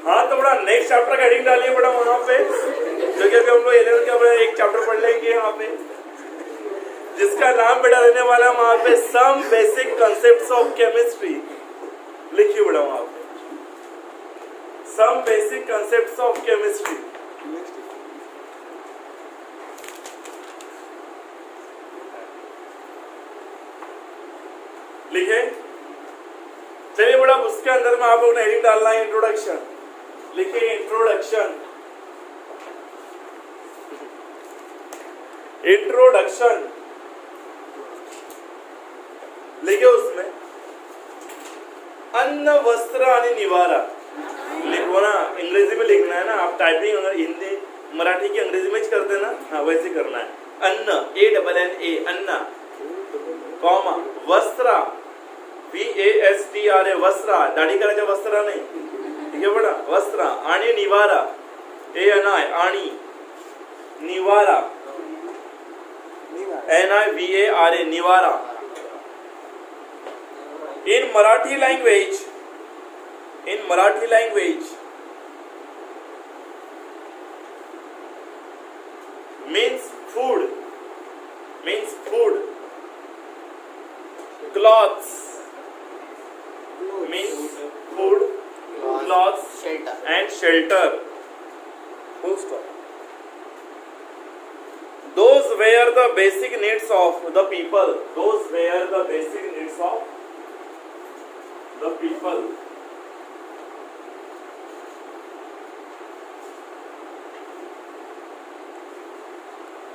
हाँ तो बड़ा नेक्स्ट चैप्टर का हेडिंग डालिए बड़ा वहां पे, जो कि अभी हम लोग 11 का एक चैप्टर पढ़ लेंगे यहाँ पे, जिसका नाम बेटा देने वाला है वहां पे some basic concepts of chemistry. लिखिए बेटा वहां पे some basic concepts of chemistry. लिखे। चलिए बड़ा उसके अंदर में आप लोगों ने हेडिंग डालना है इंट्रोडक्शन। लिखिए इंट्रोडक्शन। इंट्रोडक्शन लिखे। उसमें अन्न वस्त्र आणि निवारा लिखो ना, अंग्रेजी में लिखना है ना। आप टाइपिंग अगर हिंदी मराठी की अंग्रेजी में करते हैं ना, हाँ वैसे करना है। अन्न ANNA अन्न कॉमा वस्त्र VASTRA वस्त्र, दाढी करायच्या वस्त्र नाही, ठीक आहे बडा, वस्त्र आणि निवारा ANI आणि निवारा NIVARA निवारा। In Marathi language means food, clothes means food, clothes and shelter, full stop. Those were the basic needs of the people, those were the basic needs of the people.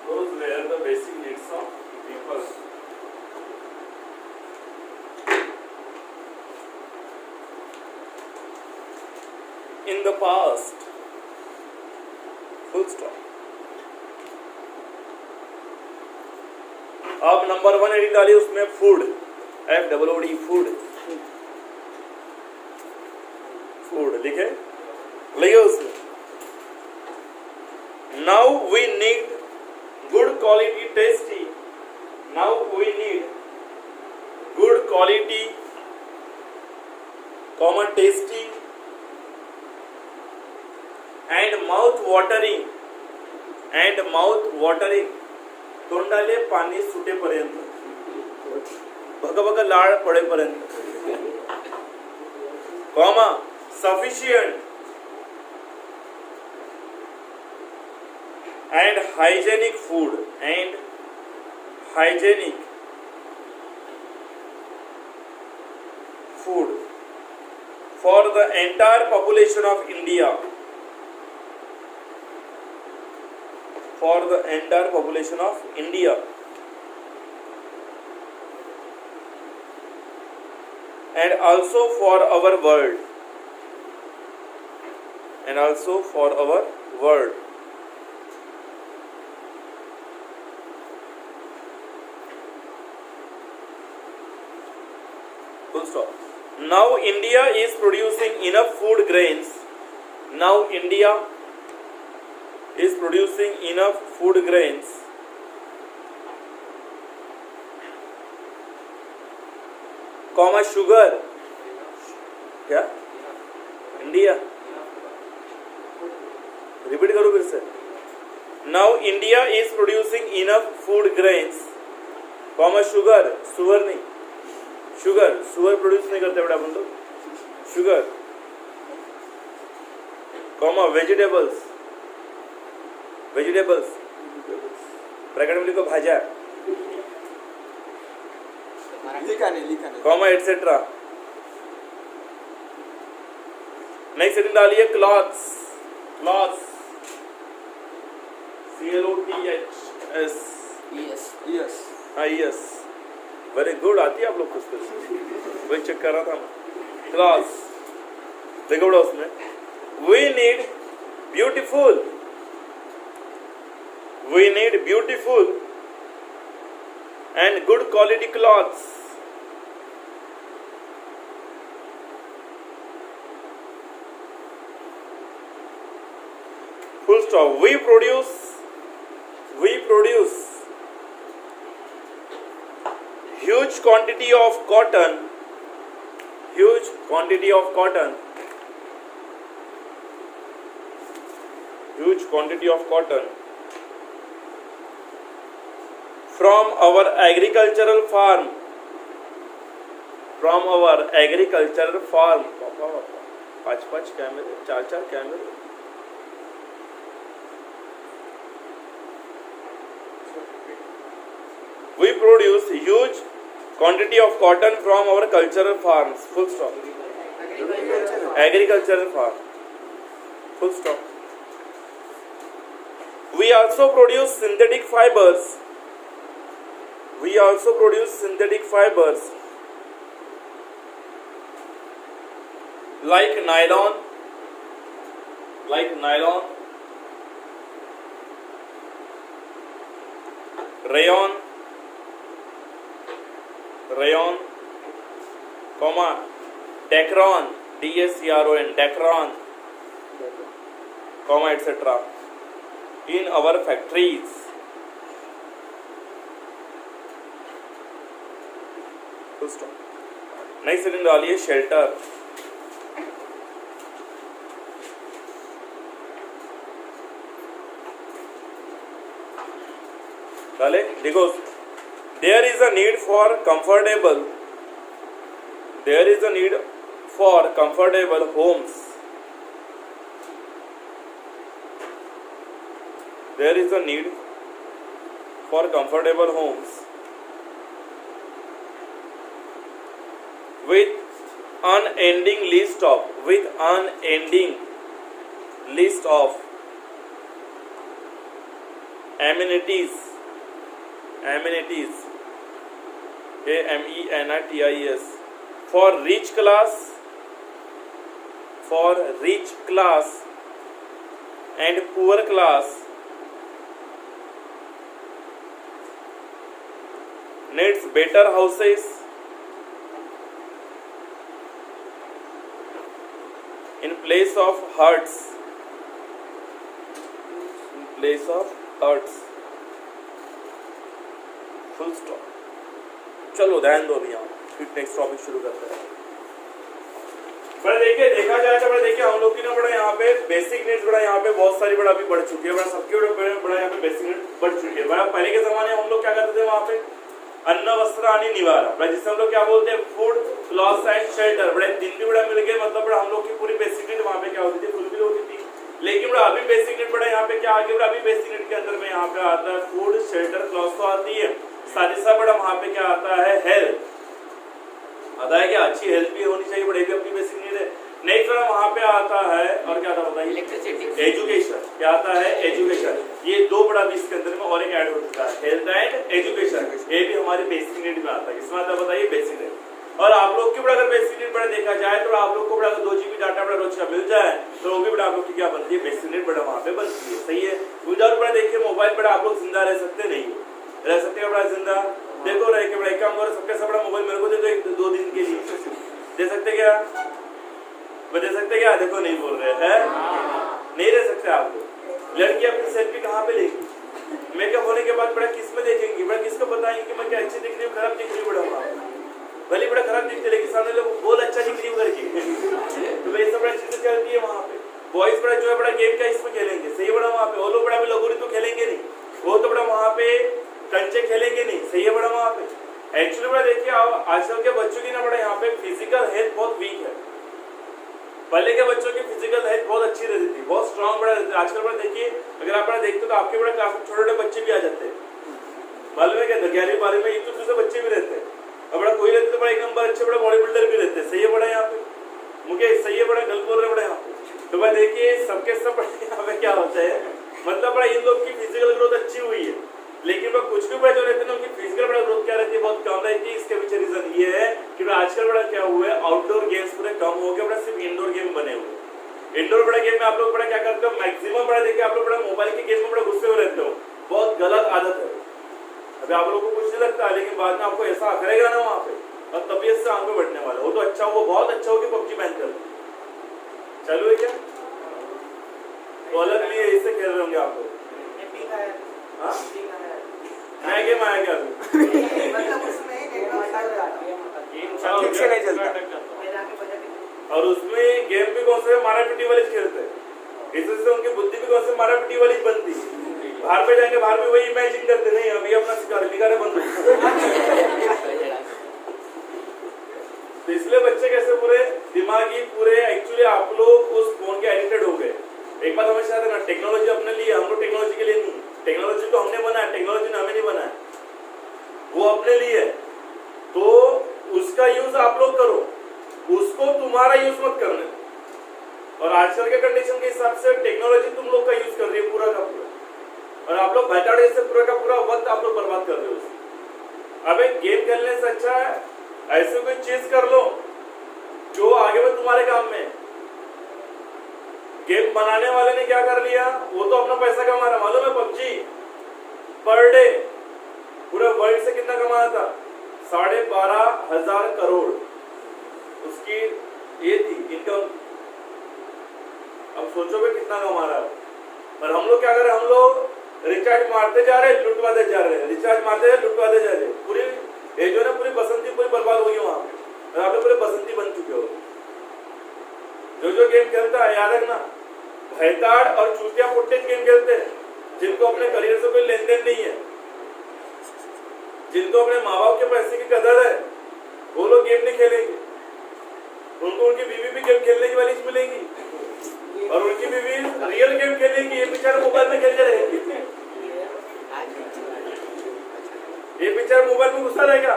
Those were the basic needs of people. In the past, full stop. अब नंबर 1 heading डालिए उसमें food, FOOD food, food लिखे। लिखे उसमें now we need good quality tasty, now we need good quality common tasty and mouth watering तोंडाले पाणी सुटेपर्यंत, भगभग लाळ पडेपर्यंत, comma sufficient and hygienic food for the entire population of India, for the entire population of India and also for our world, and also for our world. Full stop. Now India is producing enough food grains. Now India is producing enough food grains comma sugar, क्या India, repeat करो फिर से। Now India is producing enough food grains comma sugar, sugar नहीं, sugar produce नहीं करते बेटा अपन लोग, sugar comma vegetables bracket में लिखो भाज्या, लिखा नहीं कॉमा एटसेट्रा। नेक्स्ट हेडिंग डालिए clothes CLOTHS ES very good, आती है आप लोग कुछ, वही चेक कर रहा था मैं। क्लॉथ्स देखो बड़ा उसमें we need beautiful and good quality clothes full stop. We produce huge quantity of cotton huge quantity of cotton from our agricultural farm, from our agricultural farm, पाँच कैमरे, चार कैमरे, we produce huge quantity of cotton from our cultural farms, full stop. Agricultural farm, full stop. We also produce synthetic fibers. We also produce synthetic fibers like nylon, rayon, comma, Dacron, DACRON, Dacron, comma, etc. in our factories. Next setting डालिए shelter. डाले देखो, there is a need for comfortable homes. There is a need for comfortable homes with unending list of amenities, AMENITIES, for rich class and poor class. Needs better houses in place of huts. Full stop. चलो ध्यान दो अभी यहाँ, फिर next topic शुरू करते हैं. बड़ा देखा जाए तो देखिए हम लोग की ना बड़ा यहाँ पे बेसिक नीड्स बड़ा यहाँ पे बहुत सारी बड़ा अभी बढ़ चुकी है. बड़ा सबके बड़ा यहाँ पे बेसिक नीड्स बढ़ चुकी है. बड़ा पहले के जमाने में हम लोग क्या करते थे वहाँ पे अन्न वस्त्र आणि निवारा, जिसे हम लोग क्या बोलते हैं फूड क्लॉथ्स एंड शेल्टर. बड़े दिन भी बड़ा मिल गए, मतलब बड़ा हम लोग की पूरी बेसिक नीड वहाँ पे क्या होती थी, फुलफिल होती थी. लेकिन बड़ा अभी बेसिक नीड बड़ा यहाँ पे क्या आगे बड़ा अभी बेसिक नीड के अंदर में यहाँ पे आता है फूड शेल्टर क्लॉथ्स तो आती है, साथ ही साथ बड़ा वहाँ पे क्या आता है हेल्थ आता है. क्या अच्छी हेल्थ भी होनी चाहिए, बड़े भी अपनी बेसिक नीड है. नेक्स्ट बड़ा वहाँ पे आता है और क्या आता बताइए एजुकेशन. क्या आता है एजुकेशन. ये दो बड़ा भी इसके अंदर में और एक ऐड हो चुका है हेल्थ एंड एजुकेशन. ये भी हमारी बेसिक नीड में आता है. किसमें आता है बताइए बेसिक नीड. और आप लोग की बड़ा अगर बेसिक नीड बड़ा देखा जाए तो आप लोग को बड़ा 2 GB डाटा बड़ा रोज का मिल जाए तो वो भी बड़ा आप लोग की क्या बनती है बेसिक नीड बड़ा वहाँ पे बनती है. सही है. विदाउट बड़ा देखिए मोबाइल बड़ा आप लोग जिंदा रह सकते नहीं, रह सकते हैं बड़ा जिंदा. देखो रह के बड़ा काम करो सबके सब बड़ा मोबाइल मेरे को दे दो 2 दिन के लिए दे सकते क्या, दे सकते क्या. देखो नहीं बोल रहे हैं, नहीं रह सकते आप लोग. लड़की अपनी सेल्फी कहाँ पे लेगी, मेकअप होने के बाद बड़ा किस में देखेंगी, बड़ा किसको बताएंगे कि मैं क्या अच्छी दिख रही हूँ खराब दिख रही हूँ. बड़ा भले बड़ा खराब दिखती है लेकिन सामने लोग बहुत अच्छा दिख रही हूँ करके. तो भाई सब बड़ा चीजें चलती है वहाँ पे. बॉयज बड़ा जो है बड़ा गेम क्या इसमें खेलेंगे. सही है बड़ा वहाँ पे. वो लोग बड़ा लगोरी तो खेलेंगे नहीं, वो तो बड़ा वहाँ पे कंचे खेलेंगे नहीं. सही है बड़ा वहाँ पे. एक्चुअली बड़ा देखिए आजकल के बच्चों की ना बड़ा यहाँ पे फिजिकल हेल्थ बहुत वीक है. पहले के बच्चों की फिजिकल हेल्थ बहुत अच्छी रहती थी, बहुत स्ट्रांग बड़ा रहती. आजकल बड़ा देखिए अगर आप बड़ा देखते तो आपके बड़ा काफी छोटे छोटे बच्चे भी आ जाते हैं. मालूम है क्या 11वीं 12वीं में एक दूसरे बच्चे भी रहते हैं. और बड़ा कोई रहते तो बड़ा एक नंबर अच्छे बड़ा बॉडी बिल्डर भी रहते हैं. सही है बड़ा यहाँ पे मुझे सही है बड़ा गलत बोल रहे बड़ा यहाँ पे. तो भाई देखिए सबके सब यहाँ पे क्या होता है, मतलब बड़ा इन लोग की फिजिकल ग्रोथ अच्छी हुई है लेकिन बड़ा कुछ भी बड़ा जो रहते हैं उनकी फिजिकल बड़ा ग्रोथ क्या रहती है बहुत कम रहती है. इसके पीछे रीजन ये है कि आजकल बड़ा क्या हुआ है आउटडोर गेम्स पूरे कम हो गए, बड़ा सिर्फ इंडोर गेम बने हुए. इंडोर बड़ा गेम में आप लोग बड़ा क्या करते हो मैक्सिमम बड़ा देखिए आप लोग बड़ा मोबाइल के गेम में बड़ा गुस्से में रहते हो. बहुत गलत आदत है. अभी आप लोगों को कुछ नहीं लगता लेकिन बाद में आपको ऐसा करेगा ना वहाँ पे और तबीयत से आंखें बढ़ने वाला. वो तो अच्छा वो बहुत अच्छा हो कि पबजी बैन कर चालू है क्या, तो अलग लिए इससे खेल रहे होंगे आप लोग. नया गेम आया क्या ठीक से नहीं चलता. और उसमें गेम भी कौन से मारा पिटी वाले खेलते हैं. इससे उनकी बुद्धि भी कौन से मारा पिटी वाली बनती। बाहर पे जाएंगे, बाहर भी वही इमेजिन करते, नहीं अभी अपना शिकार बंद। तो इसलिए बच्चे कैसे पूरे दिमागी पूरे एक्चुअली आप लोग उस फोन के एडिक्टेड हो गए। एक बात हमेशा याद रखना, टेक्नोलॉजी अपने लिए, हम लोग टेक्नोलॉजी के लिए नहीं। टेक्नोलॉजी तो हमने बनाया, टेक्नोलॉजी ने हमें नहीं बनाया, वो अपने लिए है। तो उसका यूज आप लोग करो, उसको तुम्हारा यूज मत करने। और आजकल के कंडीशन के हिसाब से टेक्नोलॉजी तुम लोग का यूज कर रही है पूरा का पूरा, और आप लोग बैठाड़े से पूरा का पूरा वक्त आप लोग बर्बाद कर रहे हो। अब एक गेम खेलने से अच्छा है ऐसे कोई चीज कर लो जो आगे में तुम्हारे काम में। गेम बनाने वाले ने क्या कर लिया, वो तो अपना पैसा कमा रहा, मालूम है पबजी पर डे पूरे वर्ल्ड से कितना कमाया था, 12,500 करोड़ उसकी ये थी इनकम। अब सोचो भी कितना कमा रहा है। पर हम लोग क्या कर रहे हैं, हम लोग रिचार्ज मारते जा रहे हैं, लुटवाते जा रहे हैं, रिचार्ज मारते हैं, लुटवाते जा रहे हैं। पूरी ये जो है ना पूरी बसंती पूरी बर्बाद हो गई वहां पे, आप लोग पूरे बसंती बन चुके हो। जो गेम खेलता है याद रखना, भैताड़ और चूतिया फुटेज गेम खेलते हैं, जिनको अपने करियर से कोई लेन देन नहीं है, जिनको अपने माँ बाप के पैसे की कदर है, वो लोग गेम नहीं खेलेंगे। उनको उनकी बीवी भी गेम खेलने की वाली मिलेगी और उनकी बीवी रियल गेम खेलेगी, ये बेचारा मोबाइल में खेलते रहेंगे। ये बेचारा मोबाइल में घुसा रहेगा,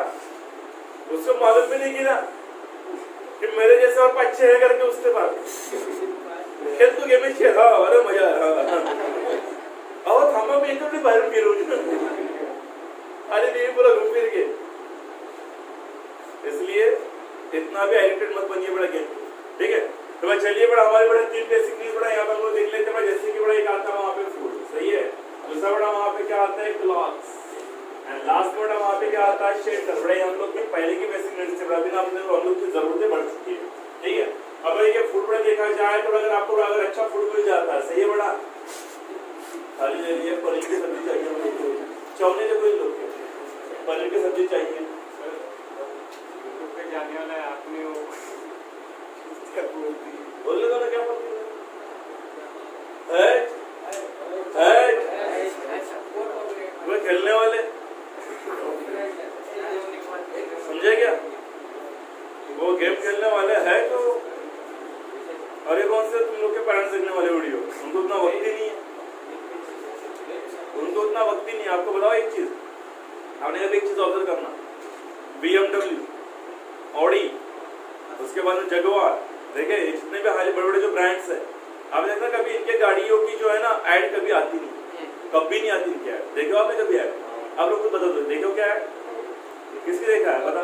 उसको मालूम भी नहीं गिरा कि मेरे जैसे और 5-6 है करके उसके बाद खेल तो गेम खेल। हाँ अरे मजा आओ थामा में तो बाहर फिर अरे नहीं पूरा घूम फिर के। इसलिए इतना भी एडिक्टेड मत बनिए बड़ा गेम, ठीक है। तो भाई चलिए बड़ा हमारे बड़े 3 बेसिक न्यूज बड़ा यहाँ पे हम लोग देख लेते हैं। जैसे कि बड़ा एक आता है वहाँ पे फूड, सही है। दूसरा बड़ा वहाँ पे क्या आता है, क्लॉथ्स, एंड लास्ट बड़ा वहाँ पे क्या आता है, शेल्टर। बड़े हम लोग की पहले की बेसिक नीड्स से बड़ा बिना अपने हम लोग की जरूरतें बढ़ चुकी है, ठीक है। अब ये फूड बड़ा देखा जाए तो अगर आपको अगर अच्छा फूड मिल जाता है, सही है बड़ा, खाली ले लिए पनीर की सब्जी चाहिए, चौने जो कोई लोग पनीर की सब्जी चाहिए, जाने वाला है आपने वो बोल लो ना क्या बोलते वो खेलने वाले समझे क्या, वो गेम खेलने वाले है। तो और ये कौन से तुम लोग के पेरेंट्स देखने वाले वीडियो, उनको उतना वक्त ही नहीं है, उनको उतना वक्त ही नहीं है। आपको बताओ एक चीज, आपने कभी एक चीज ऑब्जर्व करना, BMW, ऑडी, उसके बाद में जगुआर, देखे जितने भी हाई बड़े बड़े जो ब्रांड्स है, आप देखना कभी इनके गाड़ियों की जो है ना ऐड कभी आती नहीं, कभी नहीं आती इनकी ऐड। देखो आपने कभी ऐड, आप लोग खुद बता दो, देखो क्या है, किसकी देखा है बता,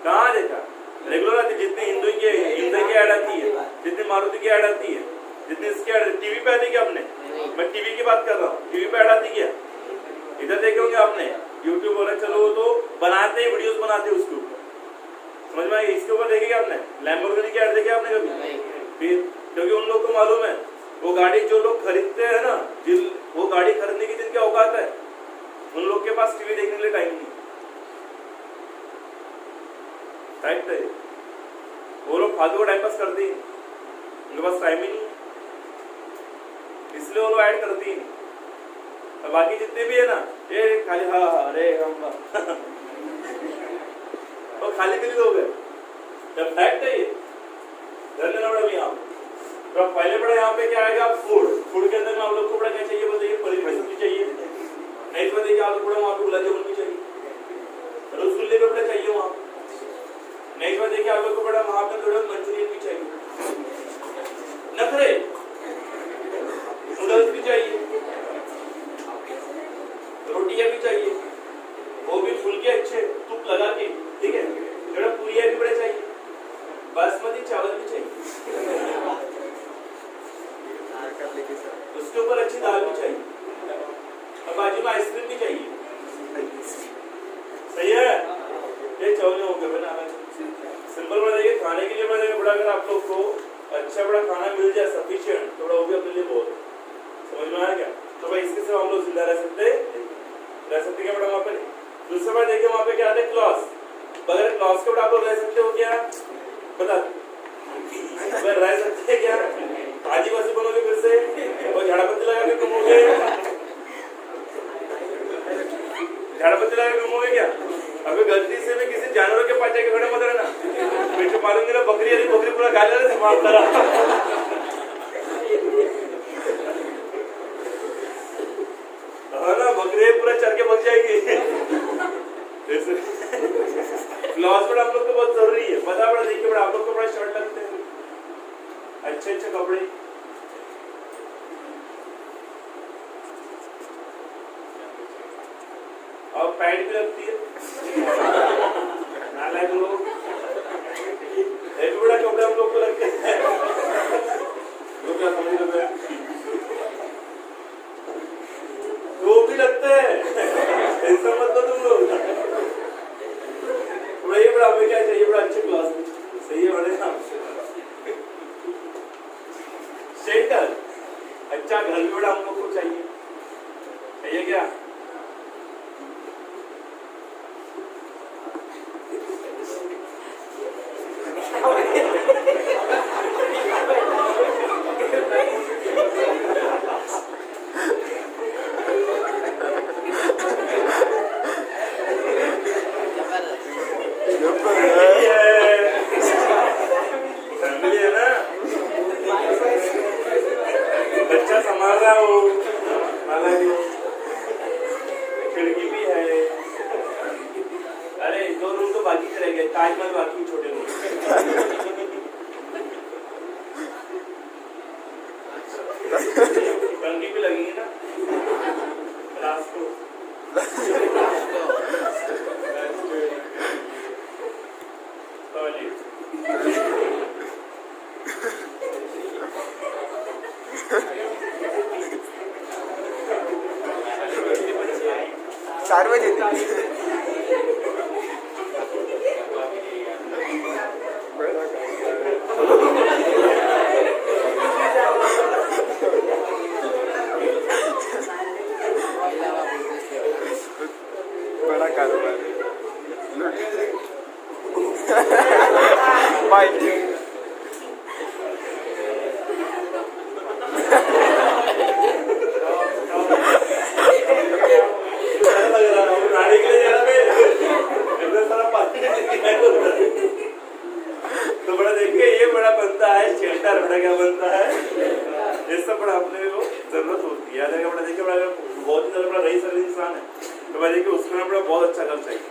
कहाँ देखा, रेगुलर आती, जितनी हिंदू की ऐड आती है, जितनी मारुति की ऐड आती है, जितनी इसकी ऐड टीवी पे आती है। आपने, मैं टीवी की बात कर रहा हूँ, टीवी पे ऐड आती है, इधर देखे होंगे आपने, यूट्यूब वाला चलो तो बनाते हैं, वीडियोस बनाते हैं उसके ऊपर, समझ में आई। इसके ऊपर देखेंगे आपने लैम्बोर्गिनी की ऐड देखी आपने कभी, फिर क्योंकि उन लोग को मालूम है वो गाड़ी जो लोग खरीदते हैं ना, वो गाड़ी खरीदने की जिनकी औकात है, उन लोग के पास टीवी देखने के लिए टाइम नहीं, राइट है। वो लोग फालतू को टाइम पास करते हैं, उनके पास टाइम ही नहीं, इसलिए वो लोग ऐड करती हैं। और बाकी जितने भी है ना, ये खाली हाँ अरे हम तो खाली दिल लोग है, जब फैक्ट है ये ध्यान देना पड़ेगा यहाँ। तो पहले बड़ा यहाँ पे क्या आएगा, फूड। फूड के अंदर में आप लोग को बड़ा क्या चाहिए बताइए, पनीर की सब्जी चाहिए, नहीं तो बताइए आप लोग बड़ा वहाँ पे गुलाब जामुन भी चाहिए, रसगुल्ले भी बड़ा चाहिए वहाँ, नहीं तो देखिए आप लोग को बड़ा वहाँ पे थोड़ा मंचूरियन भी चाहिए, नखरे नूडल्स भी चाहिए, रोटियां भी चाहिए, वो भी फुल के अच्छे तुप लगा के, ठीक है, थोड़ा पूरियां भी बड़े चाहिए, बासमती चावल भी चाहिए, उसके ऊपर अच्छी दाल भी चाहिए, और बाजू में आइसक्रीम भी चाहिए, सही है। ये चावल हो गए बना सिंपल बना देंगे खाने के लिए बना बड़ा। अगर आप लोग को अच्छा बड़ा खाना मिल जाए सफिशिएंट, तो बड़ा वो भी अपने लिए बहुत, समझ में आया क्या। तो भाई इसके सिवा हम लोग जिंदा रह सकते क्या बड़ा वहाँ पे। दूसरा बार देखिए वहाँ पे क्या आता है, क्लॉस। बगैर क्लॉस के बड़ा आप लोग रह सकते हो क्या, बता रह सकते हैं क्या, आदिवासी बनोगे फिर से और झाड़ापत्ती लगा के घूमोगे, झाड़ापत्ती लगा के घूमोगे क्या? अभी गलती से भी किसी जानवरों के पास जाके खड़े मत रहना, फिर तो मालूम नहीं बकरी आदि बकरी पूरा खा ले समाप्त करा। हाँ ना, बकरी पूरा चर के बच जाएगी। क्लॉथ पर आप लोग को बहुत जरूरी है, पता पड़ा देखिए बड़ा आप लोग को बड़ा शर्ट लगते हैं, अच्छे अच्छे कपड़े, और पैंट भी लगती है नालायक लोग, ये भी बड़ा कपड़े हम लोग को लगते हैं, लोग क्या समझ रहे हैं, वो भी लगते हैं, ऐसा मत दो तुम लोग। ये बड़ा हमें क्या चाहिए, बड़ा अच्छे क्लास में सही है बड़े ना, शेल्टर, अच्छा घर भी बड़ा हम लोग को चाहिए, चाहिए क्या? खिड़की भी है, अरे 2 रूम तो बाकी रह गए, ताजमहल बाकी छोटे रूम, टंकी भी लगेगी ना रात को, सार्वजनिक बड़ा कारोबार तो बड़ा देखिए ये बड़ा बनता है शेल्टर, बड़ा क्या बनता है, ये सब बड़ा अपने को जरूरत होती है, याद है बड़ा देखिए बड़ा बहुत ही ज्यादा बड़ा रईस इंसान है तो बड़ा देखिए उसमें बड़ा बहुत अच्छा कर चाहिए,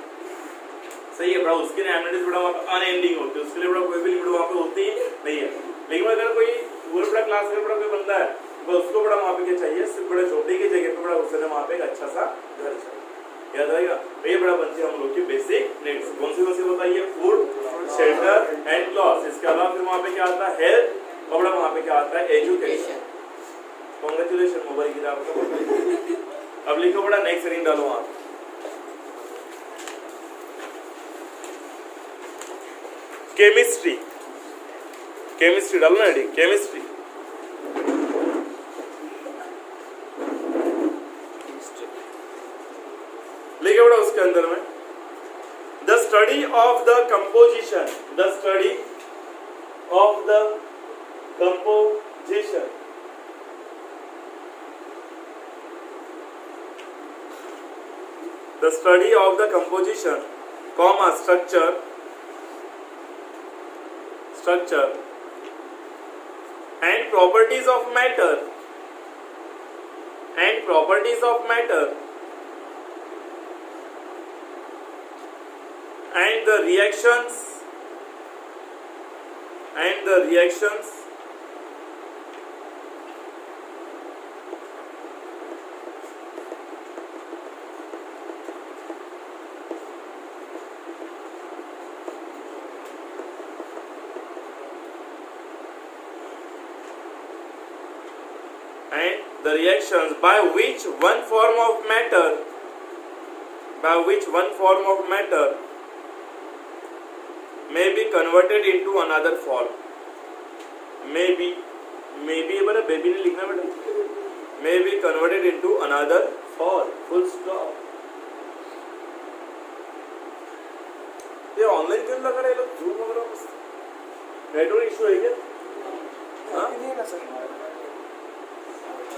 सही है बड़ा, उसके लिए एमिनिटीज बड़ा वहाँ पे अनएंडिंग होती है, उसके लिए बड़ा कोई भी लिमिट वहाँ पे होती नहीं है, लेकिन अगर कोई पूरा बड़ा क्लास में बड़ा कोई बंदा है तो उसको बड़ा वहाँ पे क्या चाहिए, सिर्फ बड़ा झोपड़ी की जगह पे बड़ा उसने वहाँ पे एक अच्छा सा घर चाहिए, याद रहेगा। तो ये बड़ा बनती है हम लोग की बेसिक नीड्स, कौन सी बताइए, फूड, शेल्टर एंड क्लॉथ्स, इसके अलावा फिर वहाँ पे क्या आता है, हेल्थ, और बड़ा वहाँ पे क्या आता है, एजुकेशन। कांग्रेचुलेशन मोबाइल की आपको। अब लिखो बड़ा नेक्स्ट रीडिंग डालो वहाँ, केमिस्ट्री, केमिस्ट्री डालो ना रेडी, केमिस्ट्री लिखे बड़ा उसके अंदर में the study of the composition, the study of the composition, the study of the composition, comma structure, structure and properties of matter, and properties of matter, and the reactions, and the reactions and the reactions by which one form of matter, by which one form of matter may be converted into another form, may be बड़ा baby ने लिखना बेटा, may be converted into another form, full stop। ये online क्यों लगा रहे लोग, zoom वगैरह नेटवर्क इशू है क्या? हाँ? नहीं है ना सर।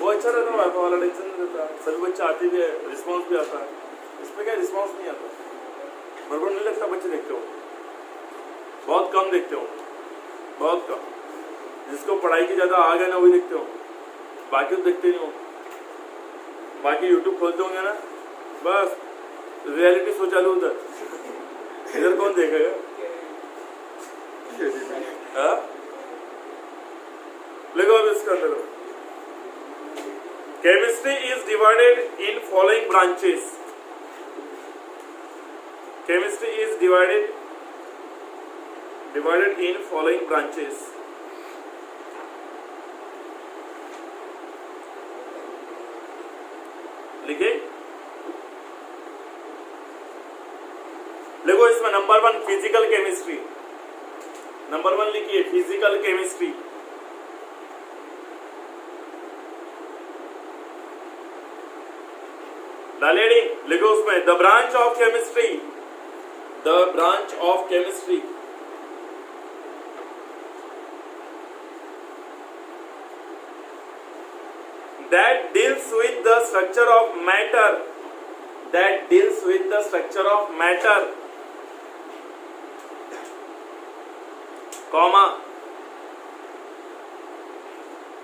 वो अच्छा रहता है, वाईफाई वाला टेंशन नहीं रहता, सभी बच्चे आते भी है, रिस्पॉन्स भी आता है। इसमें क्या रिस्पॉन्स नहीं आता, मेरे को नहीं लगता बच्चे देखते हो, बहुत कम देखते हो, बहुत कम। जिसको पढ़ाई की ज़्यादा आग है ना वही देखते हो, बाकी तो देखते नहीं हो। बाकी यूट्यूब खोलते होंगे ना, बस रियलिटी शो चालू उधर, इधर कौन देखेगा? हाँ? देखो अब इसके अंदर chemistry is divided in following branches. Chemistry is divided in following branches. लिखे, देखो इसमें नंबर 1 फिजिकल केमिस्ट्री, नंबर 1 लिखिए फिजिकल केमिस्ट्री। डालेडी लिखो उसमें the branch of chemistry, the branch of chemistry that deals with the structure of matter, that deals with the structure of matter, comma,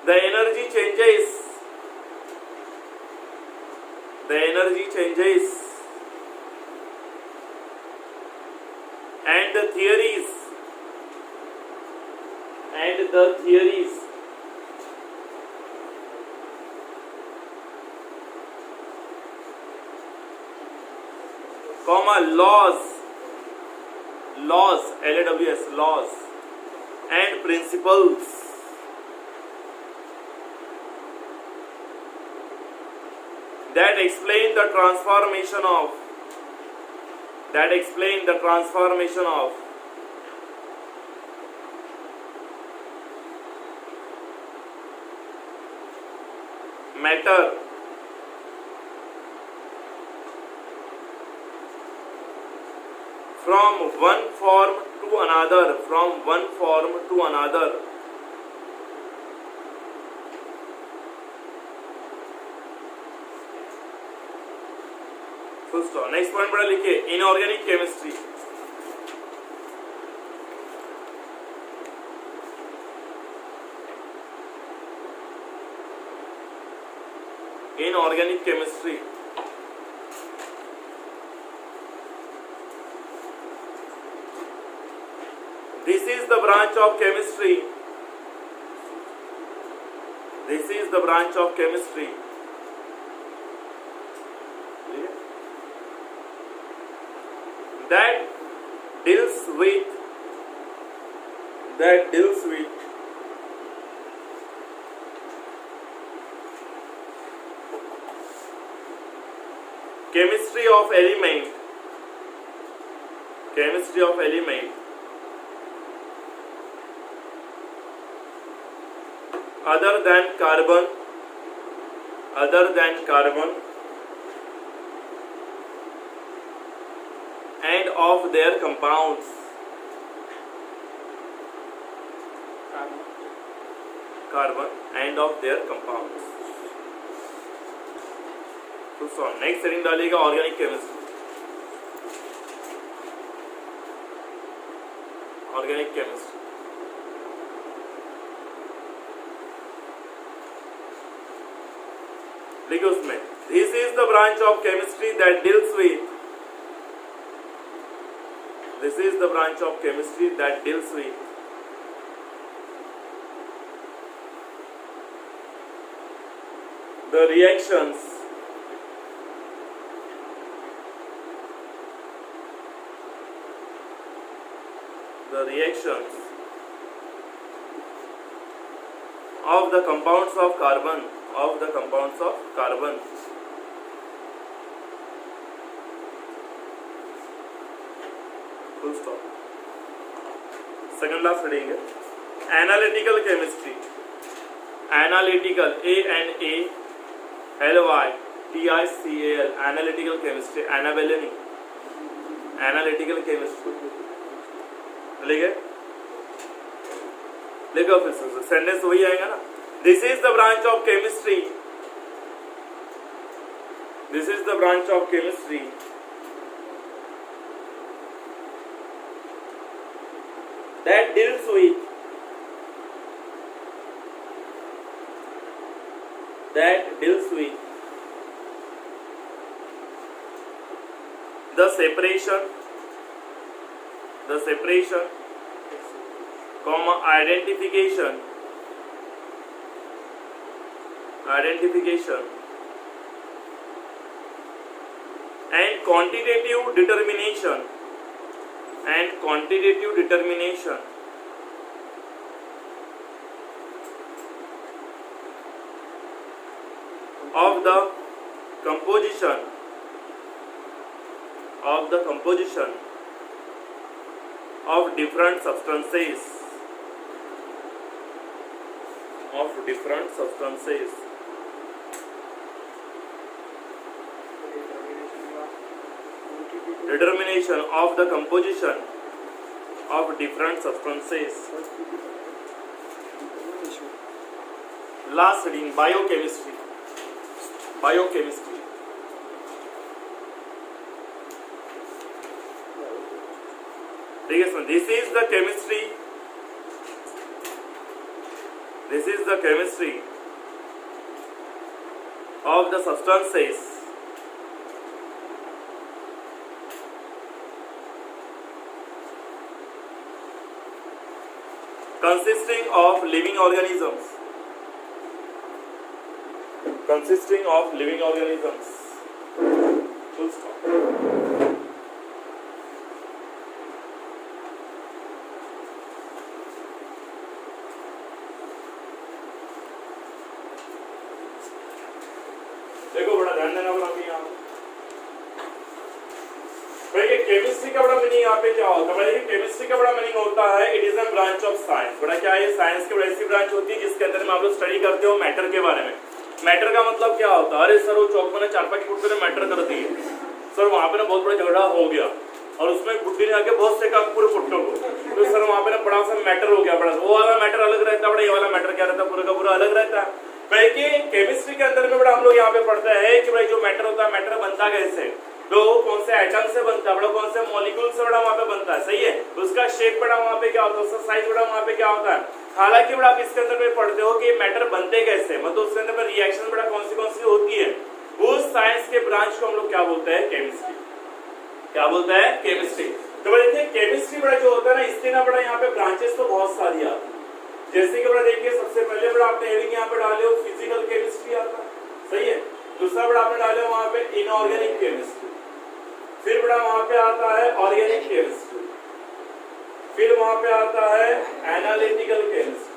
the energy changes, the energy changes and the theories, and the theories comma laws, laws, LAWS, laws and principles that explain the transformation of, that explain the transformation of matter from one form to another, from one form to another. Full stop. Next point बड़ा लिखिए inorganic chemistry. Inorganic chemistry. This is the branch of chemistry. This is the branch of chemistry. That deals with chemistry of element, chemistry of element other than carbon, and of their compounds, carbon and of their compounds. तो next heading डालिएगा organic chemistry, organic chemistry. लिखिए उसमें this is the branch of chemistry that deals with, this is the branch of chemistry that deals with the reactions, the reactions of the compounds of carbon, of the compounds of carbon. Full stop. Second last heading है analytical chemistry, analytical, ANALYTICAL, analytical chemistry, Annabelle नहीं, analytical chemistry. लिखे देखो फिर से sentence वही आएगा ना, this is the branch of chemistry, this is the branch of chemistry that deals with the separation, comma identification and quantitative determination of the composition of different substances determination of the composition of different substances. Last reading, biochemistry. ठीक है, this is the chemistry of the substances consisting of living organisms. Full stop. देखो बड़ा ध्यान देना होगा अभी यहाँ chemistry का बड़ा मीनिंग यहाँ पे क्या होता है? केमिस्ट्री का बड़ा मीनिंग होता है it is a branch of science. बड़ा क्या है, साइंस की बड़ी ऐसी ब्रांच होती है जिसके अंदर में आप लोग स्टडी करते हो मैटर के बारे में। मैटर का मतलब क्या होता है? अरे सर वो चौक में 4-5 फुट पे मैटर कर दी सर, वहाँ पे ना बहुत बड़ा झगड़ा हो गया और उसमें बुद्धि ने आके बहुत से काम पूरे फुट्टों को, तो सर वहाँ पे ना बड़ा सा मैटर हो गया, बड़ा वो वाला मैटर अलग रहता है, बड़ा ये वाला मैटर क्या रहता है, पूरा का पूरा अलग रहता है। कि केमिस्ट्री के अंदर में बड़ा हम लोग यहाँ पे पढ़ते हैं कि भाई जो मैटर होता है मैटर बनता कैसे, तो कौन से एटम से बनता है, बड़ा कौन से मॉलिक्यूल से बड़ा वहाँ पे बनता है, सही है, उसका शेप बड़ा वहाँ पे क्या होता है, उसका साइज बड़ा वहाँ पे क्या होता है। हालांकि बड़ा आप इसके अंदर में पढ़ते हो कि मैटर बनते कैसे, मतलब उसके अंदर में रिएक्शन बड़ा कौन सी होती है, उस साइंस के ब्रांच को हम लोग क्या बोलते हैं, केमिस्ट्री। क्या बोलते हैं, केमिस्ट्री। तो बड़ा देखिए केमिस्ट्री बड़ा जो होता है ना, इसके ना बड़ा यहाँ पे ब्रांचेस तो बहुत सारी आती है। जैसे कि बड़ा देखिए सबसे पहले बड़ा आपने हेडिंग यहाँ पे डाले हो फिजिकल केमिस्ट्री आता है, सही है। दूसरा बड़ा आपने डाले हो वहाँ पे इनऑर्गेनिक केमिस्ट्री, फिर बड़ा वहाँ पे आता है ऑर्गेनिक केमिस्ट्री, फिर वहाँ पे आता है एनालिटिकल केमिस्ट्री,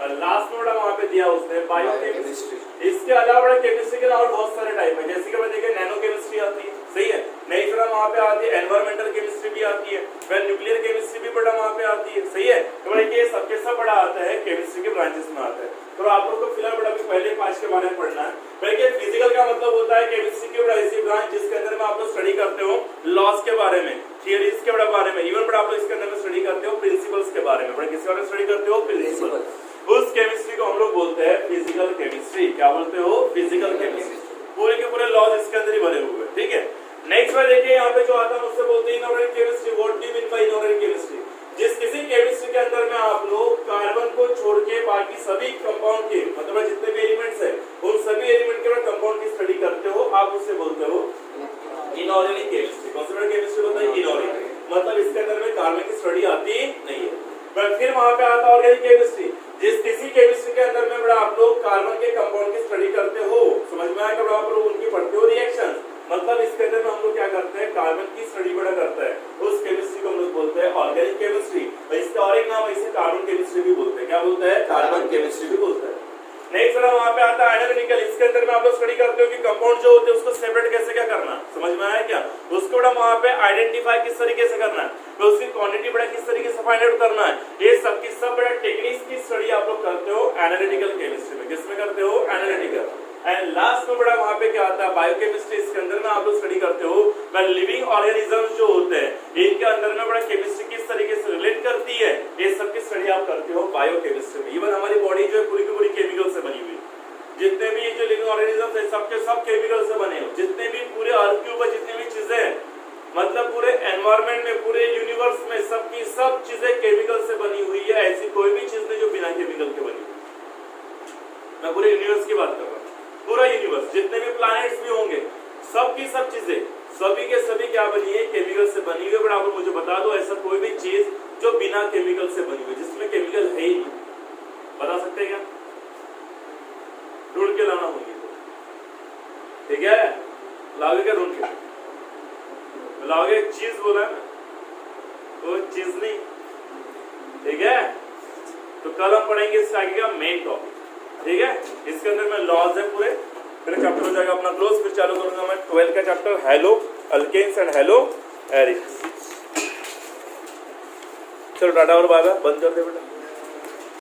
और लास्ट में बड़ा वहाँ पे दिया उसने बायोकेमिस्ट्री। इसके अलावा बड़ा केमिस्ट्री के और बहुत सारे टाइप है, जैसे कि बड़ा देखिए नैनो केमिस्ट्री आती है, सही है, नहीं फिर वहाँ पे आती है एनवायरमेंटल केमिस्ट्री भी आती है, फिर न्यूक्लियर केमिस्ट्री भी बड़ा वहाँ पे आती है, सही है। तो बड़ा ये सबके सब बड़ा आता है केमिस्ट्री के ब्रांचेस में आता है। तो आप लोग को फिलहाल बड़ा पहले 5 के बारे में पढ़ना है। बल्कि फिजिकल का मतलब होता है केमिस्ट्री की बड़ा ऐसी ब्रांच जिसके अंदर में आप लोग स्टडी करते हो लॉस के बारे में, थियरीज के बड़ा बारे में, इवन बड़ा आप लोग इसके अंदर में स्टडी करते हो प्रिंसिपल्स के बारे में। बड़ा किसके बारे में स्टडी करते हो, प्रिंसिपल। उस केमिस्ट्री को हम लोग बोलते हैं फिजिकल केमिस्ट्री। क्या बोलते हो, फिजिकल केमिस्ट्री। पूरे के पूरे लॉज इसके अंदर ही भरे हुए, ठीक है। नेक्स्ट बार देखिए यहाँ पे जो आता है उससे बोलते हैं inorganic chemistry. What do you mean by inorganic chemistry? जिस किसी केमिस्ट्री के अंदर में आप लोग कार्बन को छोड़ के बाकी सभी कंपाउंड के, मतलब जितने भी एलिमेंट्स हैं उन सभी एलिमेंट के कंपाउंड की स्टडी करते हो, आप उसे बोलते हो इनऑर्गेनिक केमिस्ट्री। कौन सा केमिस्ट्री होता है, इनऑर्गेनिक, मतलब इसके अंदर में कार्बन की स्टडी आती नहीं है। पर फिर वहां पे आता है ऑर्गेनिक केमिस्ट्री। जिस किसी केमिस्ट्री के अंदर में बड़ा आप लोग कार्बन के कंपाउंड की स्टडी करते हो, समझ में आया, आप लोग उनकी पढ़ते हो रिएक्शन, मतलब इसके अंदर में हम लोग क्या करते हैं, कार्बन की स्टडी बड़ा करता है, उस केमिस्ट्री को हम लोग बोलते हैं ऑर्गेनिक केमिस्ट्री। इसका और एक नाम है, इसे कार्बन केमिस्ट्री भी बोलते हैं। क्या बोलते हैं, कार्बन केमिस्ट्री भी बोलते हैं। नेक्स्ट वाला वहां पे आता है एनालिटिकल। इसके अंदर में आप लोग स्टडी करते हो कि कंपाउंड जो होते हैं उसको सेपरेट कैसे क्या करना, समझ में आया क्या, उसको बड़ा वहां पे आइडेंटिफाई किस तरीके से करना है, तो उसकी क्वांटिटी बड़ा किस तरीके से फाइंड आउट करना है, ये सब की सब बड़ा टेक्निक्स की स्टडी आप लोग करते हो एनालिटिकल केमिस्ट्री में। किसमें करते हो, एनालिटिकल। एंड लास्ट में बड़ा वहां पे क्या आता है, बायोकेमिस्ट्री। इसके अंदर में आप लोग स्टडी करते हो लिविंग ऑर्गेनिजम्स जो होते हैं इनके अंदर में बड़ा केमिस्ट्री किस तरीके से रिलेट करती है, ये सब की स्टडी आप करते हो बायोकेमिस्ट्री में। इवन हमारी बॉडी जो है पूरी की पूरी केमिकल से बनी हुई है। जितने भी जो लिविंग ऑर्गेनिजम्स है सबके सब केमिकल से बने हो। जितने भी पूरे अर्थ के ऊपर जितनी भी चीजें हैं, मतलब पूरे एनवायरमेंट में, पूरे यूनिवर्स में सबकी सब चीजें केमिकल से बनी हुई है। ऐसी कोई भी चीज नहीं जो बिना केमिकल के बनी। मैं पूरे यूनिवर्स की बात कर रहा हूँ। पूरा यूनिवर्स जितने भी प्लैनेट्स भी होंगे सबकी सब चीजें सभी के सभी क्या बनी है, केमिकल से बनी हुई है। बट आप मुझे बता दो ऐसा कोई भी चीज जो बिना केमिकल से बनी हुई, जिसमें केमिकल है ही नहीं, बता सकते हैं क्या? ढूंढ के लाना होगी, ठीक है? लाओगे क्या ढूंढ के? लाओगे? एक चीज बोला है ना, कोई चीज नहीं, ठीक है? तो कल हम पढ़ेंगे इसका आगे का मेन टॉपिक, ठीक है? इसके अंदर में लॉज है पूरे, फिर चैप्टर हो जाएगा अपना क्लोज। फिर चालू करूंगा मैं 12 का chapter haloalkanes and haloarenes. चलो टाटा और बाय बाय, बंद कर दे बेटा।